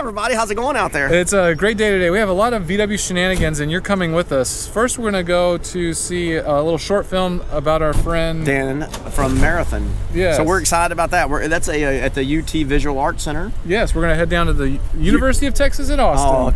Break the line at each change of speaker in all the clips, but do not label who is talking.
everybody. How's it going out there?
It's a great day today. We have a lot of VW shenanigans, and you're coming with us. First, we're going to go to see a little short film about our friend
Dan from Marathon.
Yes.
So we're excited about that. That's at the UT Visual Arts Center.
Yes, we're going to head down to the University of Texas at Austin.
Oh,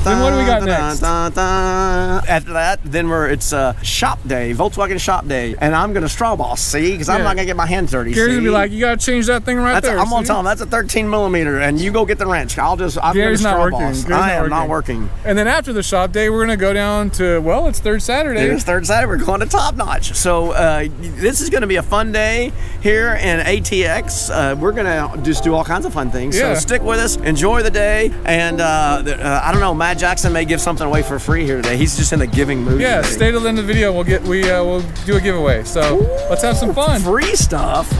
Then
what do we got next?
After that, then it's shop day, Volkswagen shop day, and I'm gonna straw boss, see, because I'm not gonna get my hands dirty.
Gary's gonna
see?
be like, you gotta change that thing there.
I'm gonna tell him that's a 13 millimeter, and you go get the wrench. I'm
Gary's
gonna
not
straw
working.
boss. I am not working.
And then after the shop day, we're gonna go down to, well, it's third Saturday.
It's third Saturday. We're going to Top Notch. So this is gonna be a fun day here in ATX. We're gonna just do all kinds of fun things.
Yeah.
So stick with us, enjoy the day, and I don't know, Matt Jackson may give something away for free here today. He's just in the giving mood.
Yeah,
today.
stay till the end of the video. We'll do a giveaway. So let's have some fun.
Free stuff.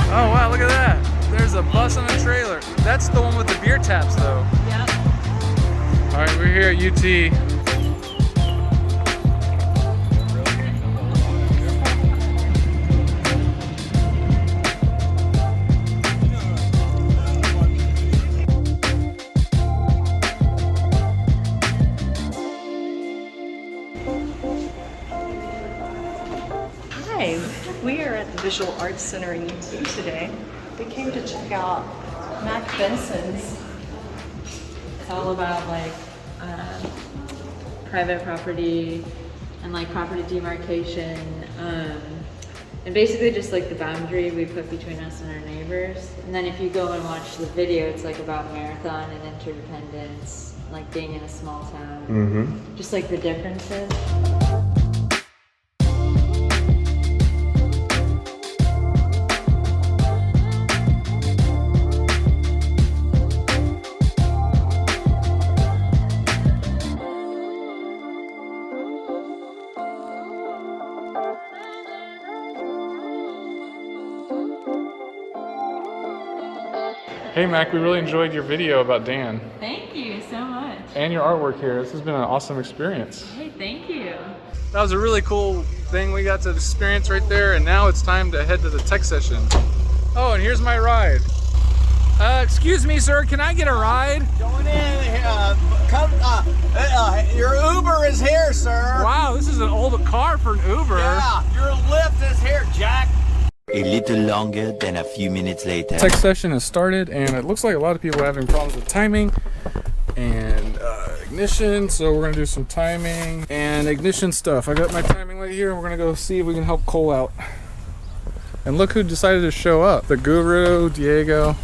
Oh wow, look at that. There's a bus and a trailer. That's the one with the beer taps though.
Yep.
All right, we're here at UT.
Hi, we are at the Visual Arts Center in UT today. We came to check out Mac Benson's.
It's all about like private property and like property demarcation, and basically just like the boundary we put between us and our neighbors. And then if you go and watch the video, it's like about marathon and interdependence, like being in a small town, just like the differences.
Hey Mac, we really enjoyed your video about Dan.
Thank you so much.
And your artwork here. This has been an awesome experience.
Hey, thank you.
That was a really cool thing we got to experience right there, and now it's time to head to the tech session. Oh, and here's my ride. Excuse me, sir, can I get a ride?
Going in, your Uber is here, sir.
Wow, this is an old car for an Uber.
Yeah, your Lyft is here, Jack.
A little longer than a few minutes later.
Tech session has started, and it looks like a lot of people are having problems with timing and ignition, so we're gonna do some timing and ignition stuff. I got my timing light here, and we're gonna go see if we can help Cole out. And look who decided to show up. The guru, Diego.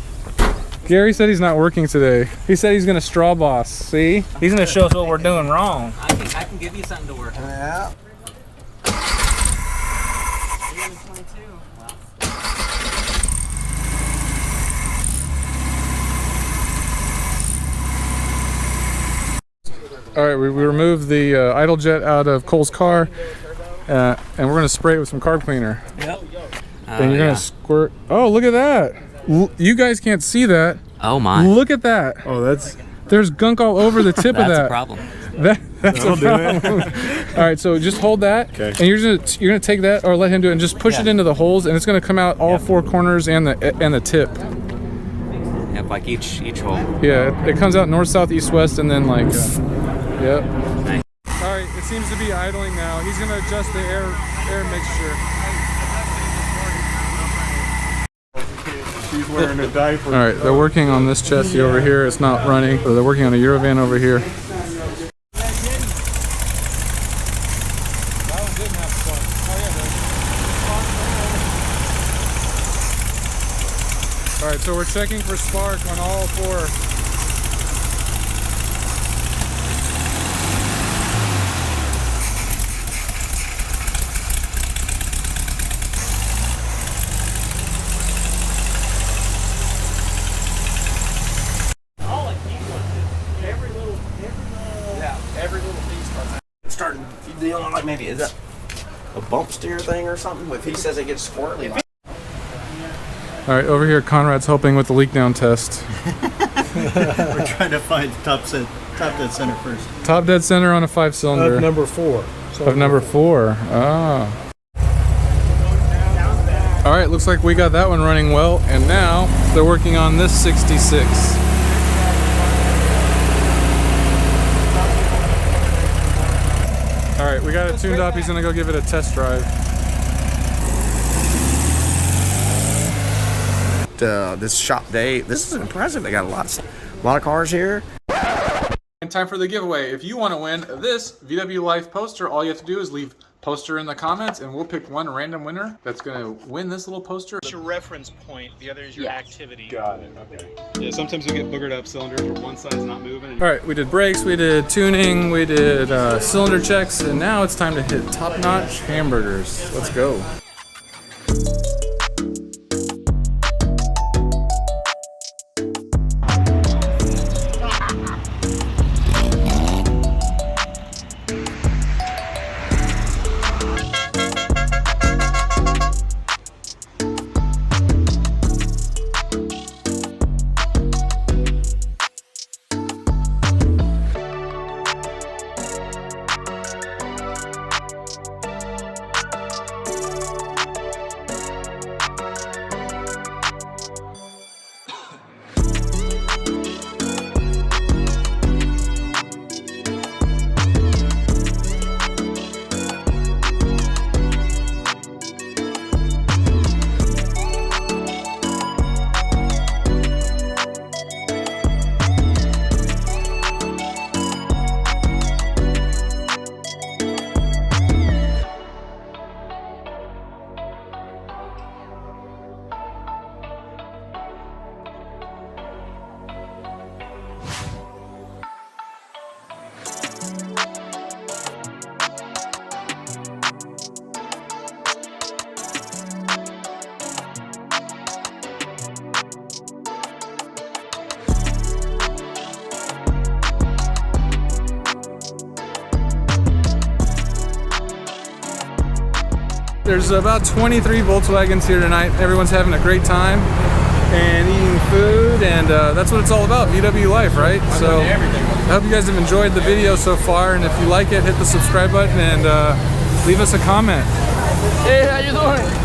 Gary said he's not working today. He said he's gonna straw boss, see? He's gonna show us what we're doing wrong.
I can give you something to work on.
Yeah.
All right, we removed the idle jet out of Cole's car, and we're gonna spray it with some carb cleaner.
Yep.
And you're gonna squirt. Oh, look at that! You guys can't see that.
Oh my.
Look at that!
Oh,
There's gunk all over the tip of that.
that's a problem.
That's a problem. All right, so just hold that, and you're gonna take that, or let him do it, and just push it into the holes, and it's gonna come out all four corners and the tip.
Yep, like each hole.
Yeah, it comes out north, south, east, west, and then like. Yep.
Nice.
All right, it seems to be idling now. He's gonna adjust the air mixture.
She's wearing a diaper.
All right, they're working on this chassis over here. It's not running, so they're working on a Eurovan over here. All right, so we're checking for spark on all four.
like maybe is that a bump steer thing or something? If he says it gets squirrely.
All right, over here, Conrad's helping with the leak down test.
We're trying to find top dead center first.
Top dead center on a 5-cylinder.
Of number 4.
Of number 4. Ah. All right, looks like we got that one running well, and now they're working on this 66. All right, we got it tuned up. He's gonna go give it a test drive.
This shop day, this is impressive. They got a lot of cars here.
And time for the giveaway. If you want to win this VWLIFE poster, all you have to do is leave poster in the comments, and we'll pick one random winner that's going to win this little poster.
It's your reference point, the other is your activity.
Got it, okay.
Yeah, sometimes we get boogered up cylinders where one side's not moving.
All right, we did brakes, we did tuning, we did cylinder checks, and now it's time to hit top-notch hamburgers. Let's go. There's about 23 Volkswagens here tonight. Everyone's having a great time and eating food, and that's what it's all about, VWLIFE, right? So I hope you guys have enjoyed the video so far, and if you like it, hit the subscribe button and leave us a comment.
Hey, how you doing?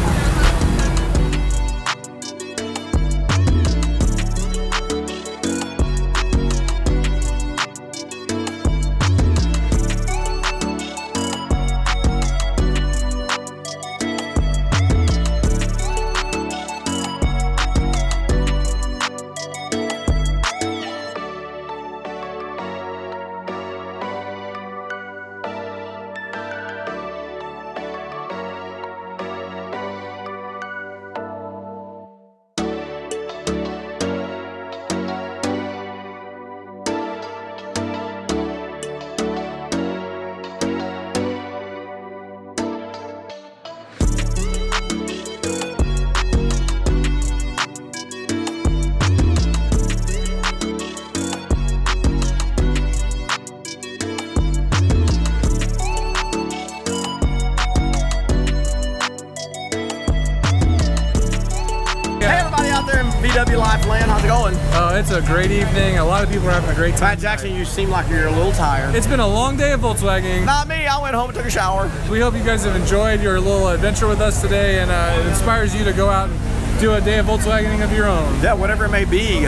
VWLIFE land, how's it going?
Oh, it's a great evening. A lot of people are having a great time.
Matt Jackson, you seem like you're a little tired.
It's been a long day of Volkswagen.
Not me, I went home and took a shower.
We hope you guys have enjoyed your little adventure with us today, and it inspires you to go out and do a day of Volkswagening of your own.
Yeah, whatever it may be.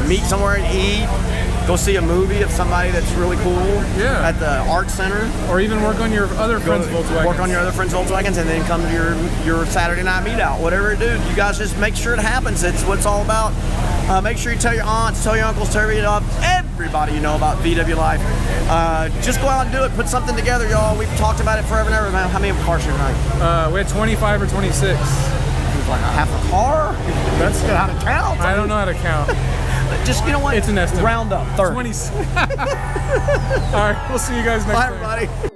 Meet somewhere and eat. Go see a movie of somebody that's really cool.
Yeah.
At the art center.
Or even work on your other friends' Volkswagens.
Work on your other friends' Volkswagens, and then come to your Saturday night meet out. Whatever it do, you guys just make sure it happens. It's what it's all about. Make sure you tell your aunts, tell your uncles, tell everybody you know about VWLIFE. Just go out and do it. Put something together, y'all. We've talked about it forever and ever. Man, how many cars here tonight?
We had 25 or 26.
Like half a car? That's how to count.
I don't know how to count.
Just, you know what?
It's an estimate.
Round up, 30.
20. All right, we'll see you guys next time.
Bye, everybody.